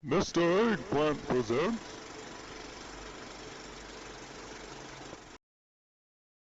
Mr. Eggplant presents.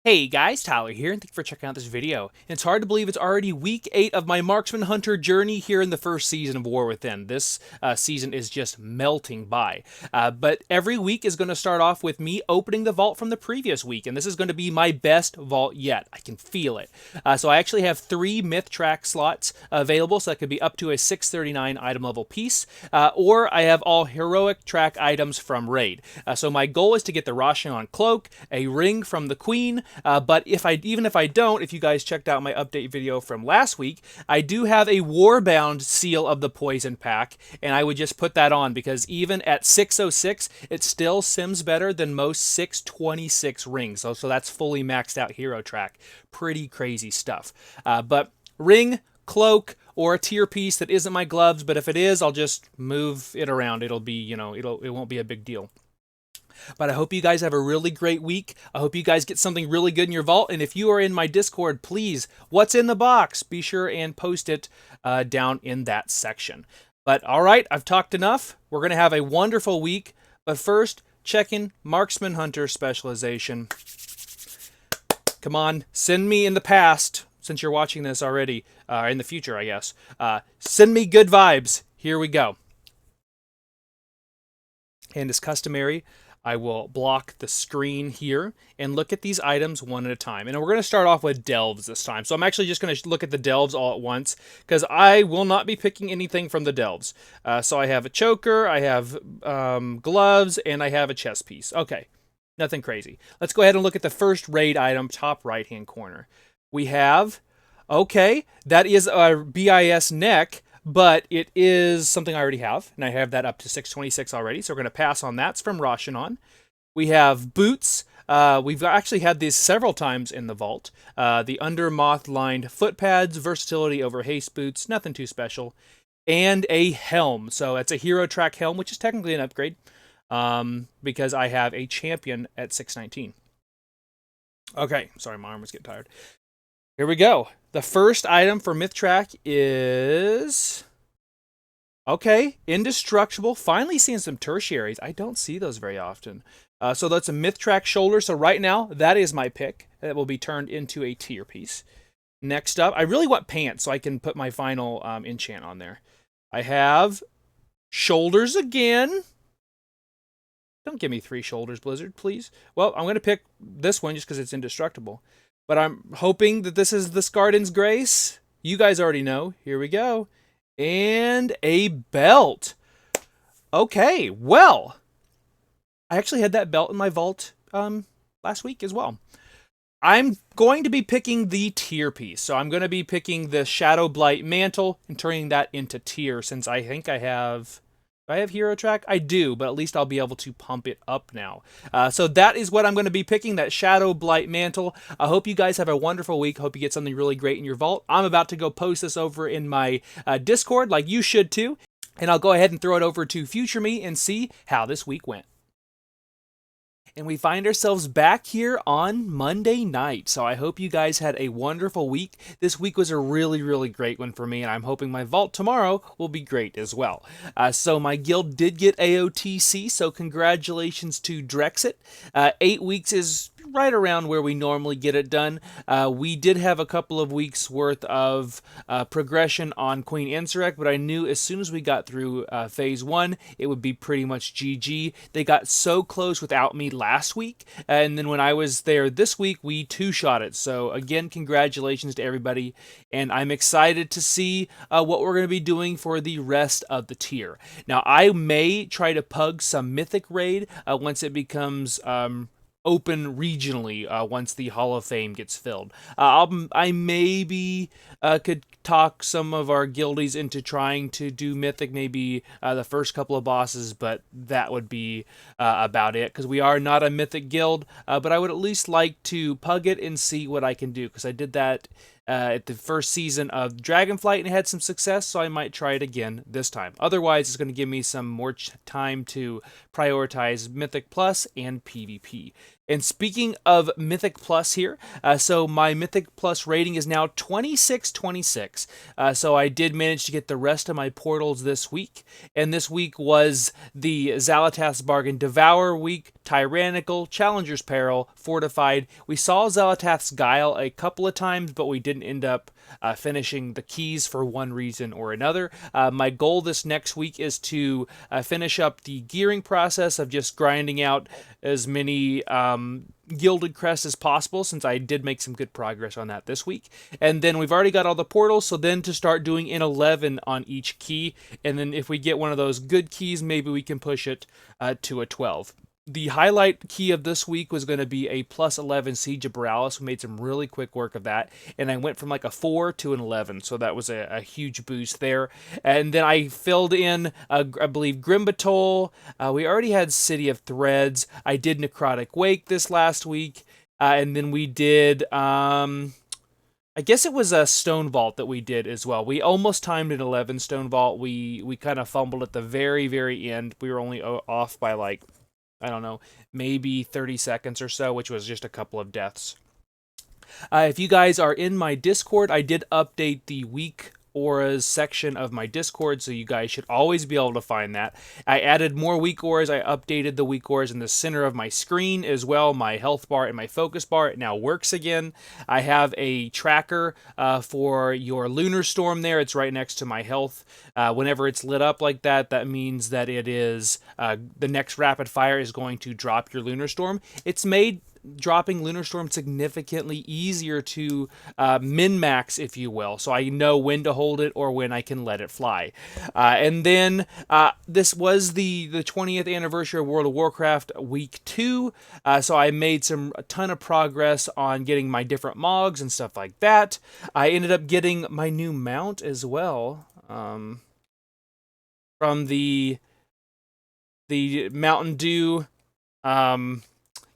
Hey guys, Tyler here, and thank you for checking out this video. It's hard to believe it's already week 8 of my Marksman Hunter journey here in the first season of War Within. This season is just melting by. But every week is going to start off with me opening the vault from the previous week, and this is going to be my best vault yet. I can feel it. So I actually have 3 myth track slots available, so that could be up to a 639 item level piece, or I have all heroic track items from Raid. So my goal is to get the Roshan cloak, a ring from the Queen, but even if I don't, if you guys checked out my update video from last week, I do have a Warbound seal of the Poison Pack, and I would just put that on because even at 606, it still sims better than most 626 rings. So that's fully maxed out hero track. Pretty crazy stuff. But ring, cloak, or a tier piece that isn't my gloves, but if it is, I'll just move it around. It'll be, it won't be a big deal. But I hope you guys have a really great week. I hope you guys get something really good in your vault. And if you are in my Discord, please, what's in the box? Be sure and post it down in that section. But all right, I've talked enough. We're going to have a wonderful week. But first, check in Marksman Hunter specialization. Come on, send me in the past, since you're watching this already, in the future, I guess. Send me good vibes. Here we go. And as customary, I will block the screen here and look at these items one at a time. And we're going to start off with delves this time. So I'm actually just going to look at the delves all at once because I will not be picking anything from the delves. So I have a choker, I have gloves, and I have a chest piece. Okay, nothing crazy. Let's go ahead and look at the first raid item, top right-hand corner. We have, okay, that is a BIS neck, but it is something I already have, and I have that up to 626 already, so we're going to pass on that. It's from Roshan. We have boots. We've actually had these several times in the vault. The under moth-lined foot pads, versatility over haste boots, nothing too special. And a helm. So it's a hero track helm, which is technically an upgrade, because I have a champion at 619. Okay, sorry, my arm was getting tired. Here we go. The first item for Myth Track is... okay, Indestructible. Finally seeing some tertiaries. I don't see those very often. So that's a Myth Track shoulder. So right now, that is my pick. That will be turned into a tier piece. Next up, I really want pants so I can put my final enchant on there. I have shoulders again. Don't give me 3 shoulders, Blizzard, please. Well, I'm going to pick this one just because it's indestructible. But I'm hoping that this is the Skardyn's Grace. You guys already know. Here we go. And a belt. Okay, well, I actually had that belt in my vault last week as well. I'm going to be picking the tier piece. So I'm going to be picking the Shadow Blight Mantle and turning that into tier since I think I have... do I have hero track? I do, but at least I'll be able to pump it up now. So that is what I'm going to be picking, that Shadow Blight Mantle. I hope you guys have a wonderful week. Hope you get something really great in your vault. I'm about to go post this over in my Discord, like you should too. And I'll go ahead and throw it over to Future Me and see how this week went. And we find ourselves back here on Monday night. So I hope you guys had a wonderful week. This week was a really, really great one for me, and I'm hoping my vault tomorrow will be great as well. So my guild did get AOTC, so congratulations to Drexit. 8 weeks is right around where we normally get it done. We did have a couple of weeks worth of progression on Queen Insurrect, but I knew as soon as we got through phase 1, it would be pretty much GG. They got so close without me last week, and then when I was there this week, we two-shot it. So again, congratulations to everybody, and I'm excited to see what we're going to be doing for the rest of the tier. Now, I may try to pug some Mythic Raid once it becomes... open regionally once the Hall of Fame gets filled. I maybe could talk some of our guildies into trying to do Mythic, maybe the first couple of bosses, but that would be about it, because we are not a Mythic guild, but I would at least like to pug it and see what I can do, because I did that at the first season of Dragonflight and had some success, so I might try it again this time. Otherwise, it's going to give me some more time to prioritize Mythic Plus and PvP. And speaking of Mythic Plus here, so my Mythic Plus rating is now 2626. So I did manage to get the rest of my portals this week. And this week was the Xal'atath's Bargain Devour week, Tyrannical, Challenger's Peril, Fortified. We saw Xal'atath's Guile a couple of times, but we didn't end up finishing the keys for one reason or another. My goal this next week is to finish up the gearing process of just grinding out as many gilded crests as possible, since I did make some good progress on that this week. And then we've already got all the portals, so then to start doing an 11 on each key, and then if we get one of those good keys, maybe we can push it to a 12. The highlight key of this week was going to be a plus 11 Siege of Borealis. We made some really quick work of that, and I went from like a 4 to an 11, so that was a huge boost there. And then I filled in, I believe, Grimbatol. We already had City of Threads. I did Necrotic Wake this last week, and then we did... I guess it was a Stone Vault that we did as well. We almost timed an 11 Stone Vault. We kind of fumbled at the very, very end. We were only off by like, I don't know, maybe 30 seconds or so, which was just a couple of deaths. If you guys are in my Discord, I did update the week auras section of my Discord, so you guys should always be able to find that. I added more weak auras. I updated the weak auras in the center of my screen as well. My health bar and my focus bar, it now works again. I have a tracker for your lunar storm there. It's right next to my health. Whenever it's lit up like that, that means that it is the next rapid fire is going to drop your lunar storm. It's made dropping Lunar Storm significantly easier to min-max, if you will, so I know when to hold it or when I can let it fly. And then this was the 20th anniversary of World of Warcraft Week 2, so I made a ton of progress on getting my different mogs and stuff like that. I ended up getting my new mount as well from the Mountain Dew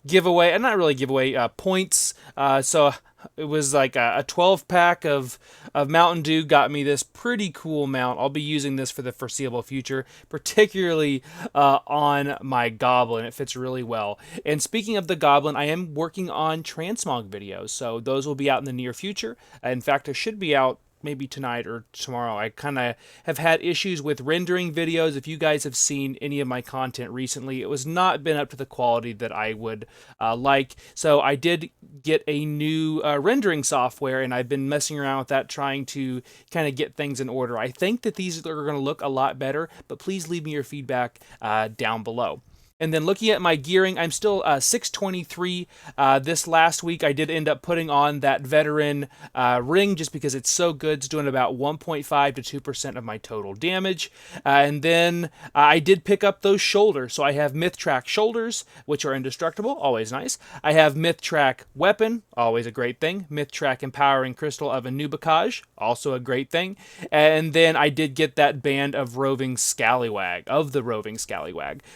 giveaway, and not really giveaway, points. So it was like a 12-pack of Mountain Dew got me this pretty cool mount. I'll be using this for the foreseeable future, particularly on my Goblin. It fits really well. And speaking of the Goblin, I am working on transmog videos, so those will be out in the near future. In fact, I should be out maybe tonight or tomorrow. I kind of have had issues with rendering videos. If you guys have seen any of my content recently, it was not been up to the quality that I would like. So I did get a new rendering software, and I've been messing around with that, trying to kind of get things in order. I think that these are going to look a lot better, but please leave me your feedback down below. And then looking at my gearing, I'm still 623. This last week, I did end up putting on that veteran ring just because it's so good. It's doing about 1.5 to 2% of my total damage. And then I did pick up those shoulders. So I have Myth Track shoulders, which are indestructible, always nice. I have Myth Track weapon, always a great thing. Myth Track empowering crystal of Anub'ikkaj, also a great thing. And then I did get that band of the roving scallywag.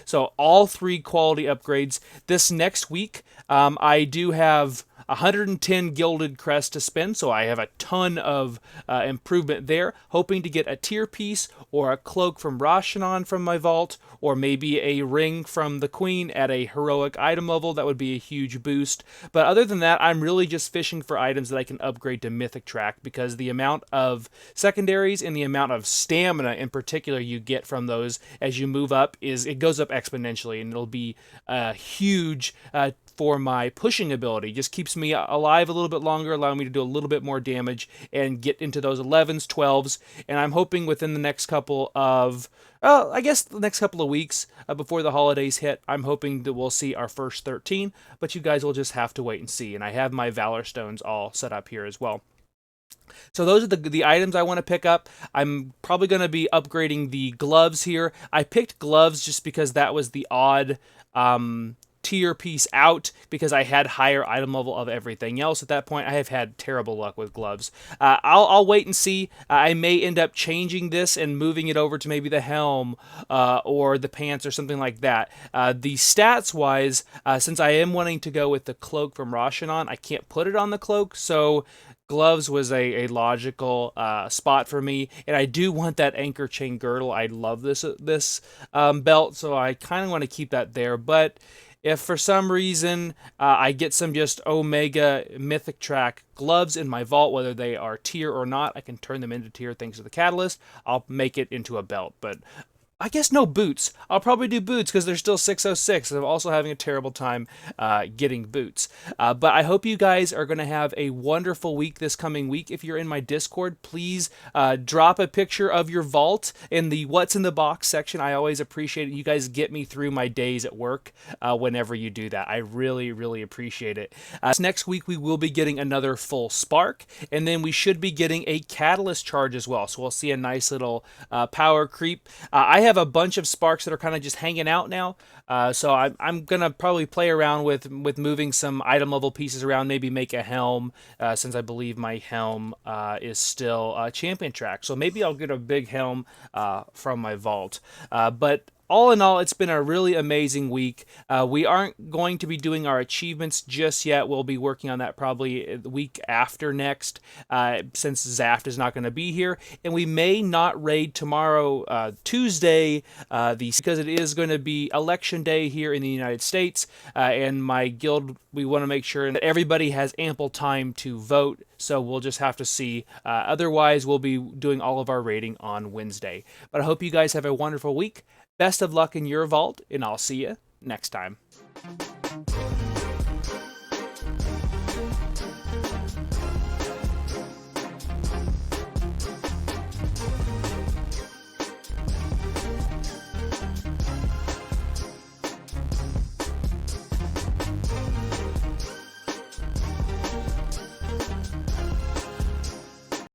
So all 3 quality upgrades. This next week, I do have 110 gilded crests to spend, so I have a ton of improvement there. Hoping to get a tier piece or a cloak from Rashanan from my vault, or maybe a ring from the Queen at a heroic item level. That would be a huge boost. But other than that, I'm really just fishing for items that I can upgrade to Mythic Track, because the amount of secondaries and the amount of stamina in particular you get from those as you move up it goes up exponentially, and it'll be huge for my pushing ability. Just keeps me alive a little bit longer, allowing me to do a little bit more damage and get into those 11s, 12s, and I'm hoping within the next couple of the next couple of weeks before the holidays hit, I'm hoping that we'll see our first 13, but you guys will just have to wait and see. And I have my Valor Stones all set up here as well. So those are the items I want to pick up. I'm probably going to be upgrading the gloves here. I picked gloves just because that was the odd tier piece out, because I had higher item level of everything else at that point. I have had terrible luck with gloves. I'll wait and see. I may end up changing this and moving it over to maybe the helm or the pants or something like that. The stats wise, since I am wanting to go with the cloak from Rashanan, I can't put it on the cloak, so gloves was a logical spot for me, and I do want that anchor chain girdle. I love this belt, so I kind of want to keep that there, but If for some reason I get some just Omega Mythic Track gloves in my vault, whether they are tier or not, I can turn them into tier thanks to the catalyst. I'll make it into a belt, but I guess no boots. I'll probably do boots because they're still 606. I'm also having a terrible time getting boots. But I hope you guys are going to have a wonderful week this coming week. If you're in my Discord, please drop a picture of your vault in the What's in the Box section. I always appreciate it. You guys get me through my days at work whenever you do that. I really, really appreciate it. Next week, we will be getting another full spark, and then we should be getting a catalyst charge as well. So we'll see a nice little power creep. I have a bunch of sparks that are kind of just hanging out now, so I'm gonna probably play around with moving some item level pieces around, maybe make a helm, since I believe my helm is still champion track, so maybe I'll get a big helm from my vault. But all in all, it's been a really amazing week. We aren't going to be doing our achievements just yet. We'll be working on that probably the week after next, since Zaft is not going to be here. And we may not raid tomorrow, Tuesday, because it is going to be election day here in the United States. And my guild, we want to make sure that everybody has ample time to vote. So we'll just have to see. Otherwise, we'll be doing all of our raiding on Wednesday. But I hope you guys have a wonderful week. Best of luck in your vault, and I'll see you next time.